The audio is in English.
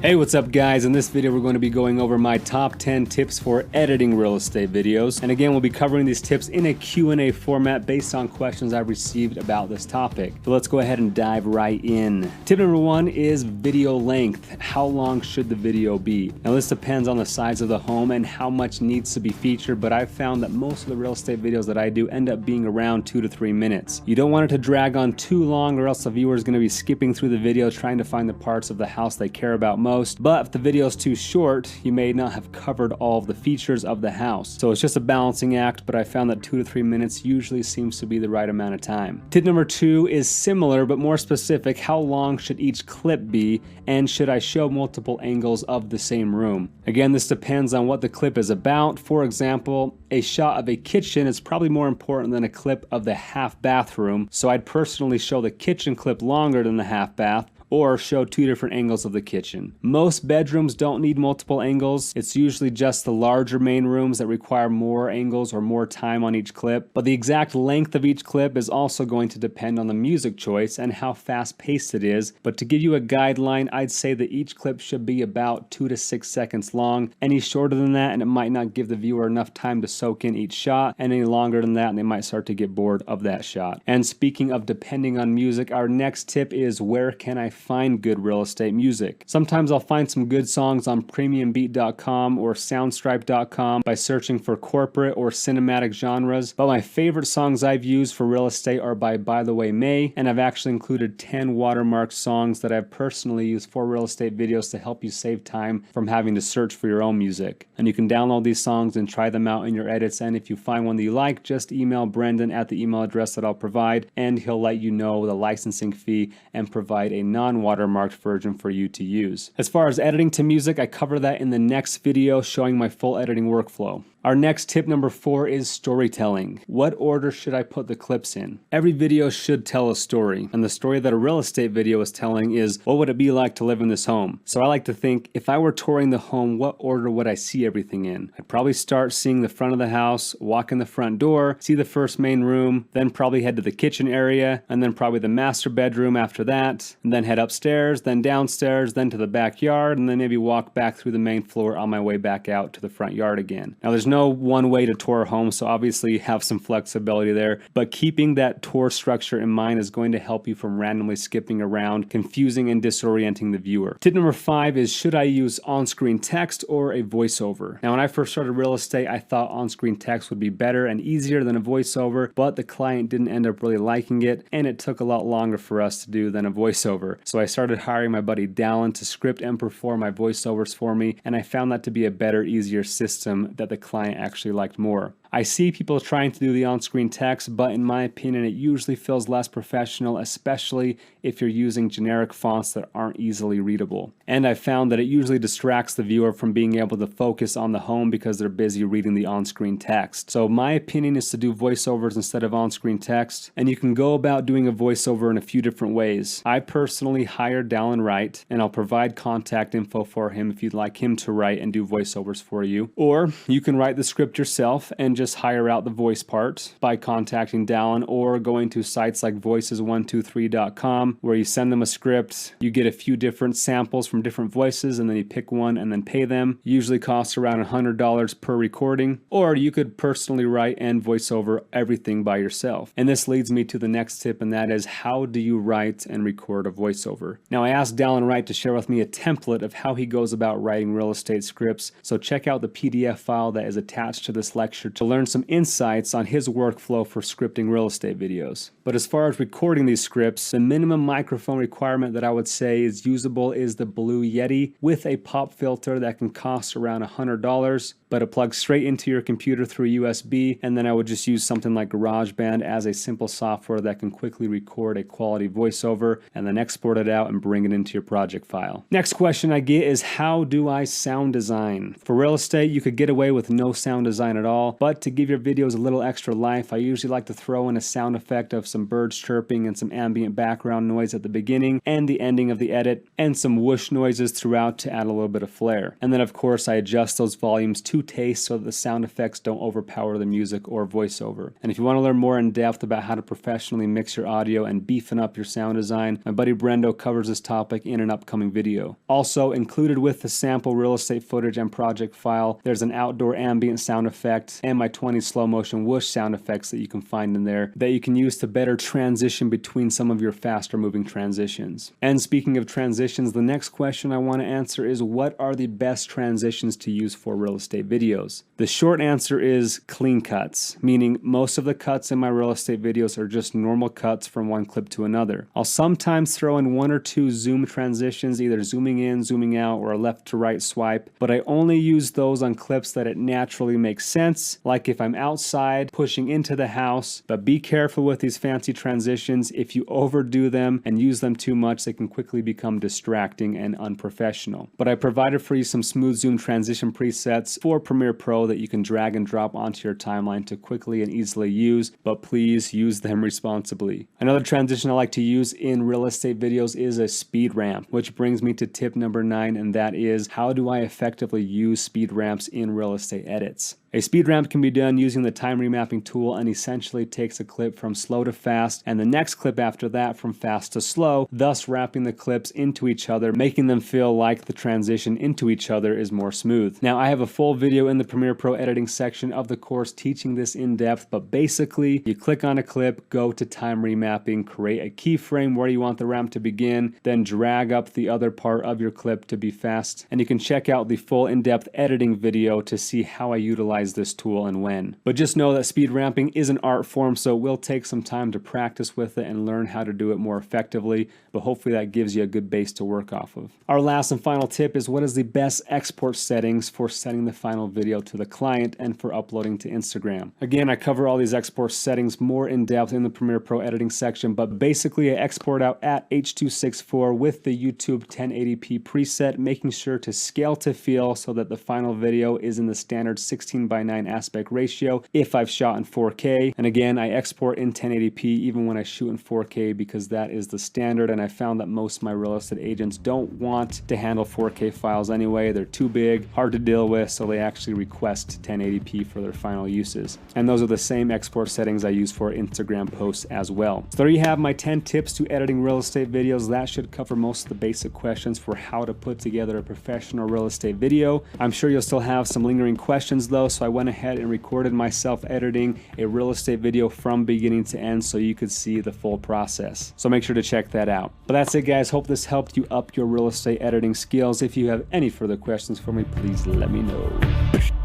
Hey, what's up guys? In this video we're going to be going over my top 10 tips for editing real estate videos. And again, we'll be covering these tips in a Q&A format based on questions I've received about this topic. So let's go ahead and dive right in. Tip number 1 is video length. How long should the video be? Now this depends on the size of the home and how much needs to be featured, but I've found that most of the real estate videos that I do end up being around 2 to 3 minutes. You don't want it to drag on too long or else the viewer is going to be skipping through the video trying to find the parts of the house they care about most. But if the video is too short, you may not have covered all of the features of the house. So it's just a balancing act, but I found that 2 to 3 minutes usually seems to be the right amount of time. Tip number 2 is similar but more specific. How long should each clip be, and should I show multiple angles of the same room? Again, this depends on what the clip is about. For example, a shot of a kitchen is probably more important than a clip of the half bathroom, so I'd personally show the kitchen clip longer than the half bath, or show 2 different angles of the kitchen. Most bedrooms don't need multiple angles. It's usually just the larger main rooms that require more angles or more time on each clip. But the exact length of each clip is also going to depend on the music choice and how fast-paced it is. But to give you a guideline, I'd say that each clip should be about 2 to 6 seconds long. Any shorter than that, and it might not give the viewer enough time to soak in each shot, and any longer than that, and they might start to get bored of that shot. And speaking of depending on music, our next tip is where can I find good real estate music? Sometimes I'll find some good songs on premiumbeat.com or soundstripe.com by searching for corporate or cinematic genres, but my favorite songs I've used for real estate are by the Way May, and I've actually included 10 watermarked songs that I've personally used for real estate videos to help you save time from having to search for your own music. And you can download these songs and try them out in your edits, and if you find one that you like, just email Brendan at the email address that I'll provide, and he'll let you know the licensing fee and provide a non-watermarked version for you to use. As far as editing to music, I cover that in the next video showing my full editing workflow. Our next tip number 4 is storytelling. What order should I put the clips in? Every video should tell a story, and the story that a real estate video is telling is, what would it be like to live in this home? So I like to think, if I were touring the home, what order would I see everything in? I'd probably start seeing the front of the house, walk in the front door, see the first main room, then probably head to the kitchen area, and then probably the master bedroom after that, and then head upstairs, then downstairs, then to the backyard, and then maybe walk back through the main floor on my way back out to the front yard again. Now there's no one way to tour a home, so obviously you have some flexibility there, but keeping that tour structure in mind is going to help you from randomly skipping around, confusing and disorienting the viewer. Tip number 5 is, should I use on-screen text or a voiceover? Now when I first started real estate, I thought on-screen text would be better and easier than a voiceover, but the client didn't end up really liking it, and it took a lot longer for us to do than a voiceover. So I started hiring my buddy Dallin to script and perform my voiceovers for me, and I found that to be a better, easier system that the client actually liked more. I see people trying to do the on-screen text, but in my opinion, it usually feels less professional, especially if you're using generic fonts that aren't easily readable. And I found that it usually distracts the viewer from being able to focus on the home because they're busy reading the on-screen text. So my opinion is to do voiceovers instead of on-screen text, and you can go about doing a voiceover in a few different ways. I personally hired Dallin Wright, and I'll provide contact info for him if you'd like him to write and do voiceovers for you. Or you can write the script yourself and just hire out the voice part by contacting Dallin or going to sites like voices123.com, where you send them a script, you get a few different samples from different voices, and then you pick one and then pay them. Usually costs around $100 per recording. Or you could personally write and voice over everything by yourself. And this leads me to the next tip, and that is, how do you write and record a voiceover? Now I asked Dallin Wright to share with me a template of how he goes about writing real estate scripts, so check out the PDF file that is attached to this lecture to learn some insights on his workflow for scripting real estate videos. But as far as recording these scripts, the minimum microphone requirement that I would say is usable is the Blue Yeti with a pop filter that can cost around $100, but it plugs straight into your computer through USB, and then I would just use something like GarageBand as a simple software that can quickly record a quality voiceover and then export it out and bring it into your project file. Next question I get is, how do I sound design? For real estate, you could get away with no sound design at all, but to give your videos a little extra life, I usually like to throw in a sound effect of some birds chirping and some ambient background noise at the beginning and the ending of the edit, and some whoosh noises throughout to add a little bit of flair. And then of course I adjust those volumes to taste so that the sound effects don't overpower the music or voiceover. And if you want to learn more in depth about how to professionally mix your audio and beefing up your sound design, my buddy Brendo covers this topic in an upcoming video. Also, included with the sample real estate footage and project file, there's an outdoor ambient sound effect and my 20 slow motion whoosh sound effects that you can find in there that you can use to better transition between some of your faster moving transitions. And speaking of transitions, the next question I want to answer is, what are the best transitions to use for real estate videos? The short answer is clean cuts, meaning most of the cuts in my real estate videos are just normal cuts from one clip to another. I'll sometimes throw in one or two zoom transitions, either zooming in, zooming out, or a left to right swipe, but I only use those on clips that it naturally makes sense, like if I'm outside pushing into the house. But be careful with these fancy transitions. If you overdo them and use them too much, they can quickly become distracting and unprofessional. But I provided for you some smooth zoom transition presets for Premiere Pro that you can drag and drop onto your timeline to quickly and easily use, but please use them responsibly. Another transition I like to use in real estate videos is a speed ramp, which brings me to tip number 9, and that is, how do I effectively use speed ramps in real estate edits? A speed ramp can be done using the time remapping tool and essentially takes a clip from slow to fast and the next clip after that from fast to slow, thus wrapping the clips into each other, making them feel like the transition into each other is more smooth. Now, I have a full video in the Premiere Pro editing section of the course teaching this in depth, but basically you click on a clip, go to time remapping, create a keyframe where you want the ramp to begin, then drag up the other part of your clip to be fast, and you can check out the full in-depth editing video to see how I utilize this tool and when. But just know that speed ramping is an art form, so it will take some time to practice with it and learn how to do it more effectively, but hopefully that gives you a good base to work off of. Our last and final tip is, what is the best export settings for sending the final video to the client and for uploading to Instagram? Again, I cover all these export settings more in depth in the Premiere Pro editing section, but basically I export out at H.264 with the YouTube 1080p preset, making sure to scale to feel so that the final video is in the standard 16:9 aspect ratio if I've shot in 4K. And again, I export in 1080p even when I shoot in 4K because that is the standard, and I found that most of my real estate agents don't want to handle 4K files anyway. They're too big, hard to deal with, so they actually request 1080p for their final uses. And those are the same export settings I use for Instagram posts as well. So there you have my 10 tips to editing real estate videos. That should cover most of the basic questions for how to put together a professional real estate video. I'm sure you'll still have some lingering questions though, so I went ahead and recorded myself editing a real estate video from beginning to end so you could see the full process. So make sure to check that out. But that's it, guys. Hope this helped you up your real estate editing skills. If you have any further questions for me, please let me know.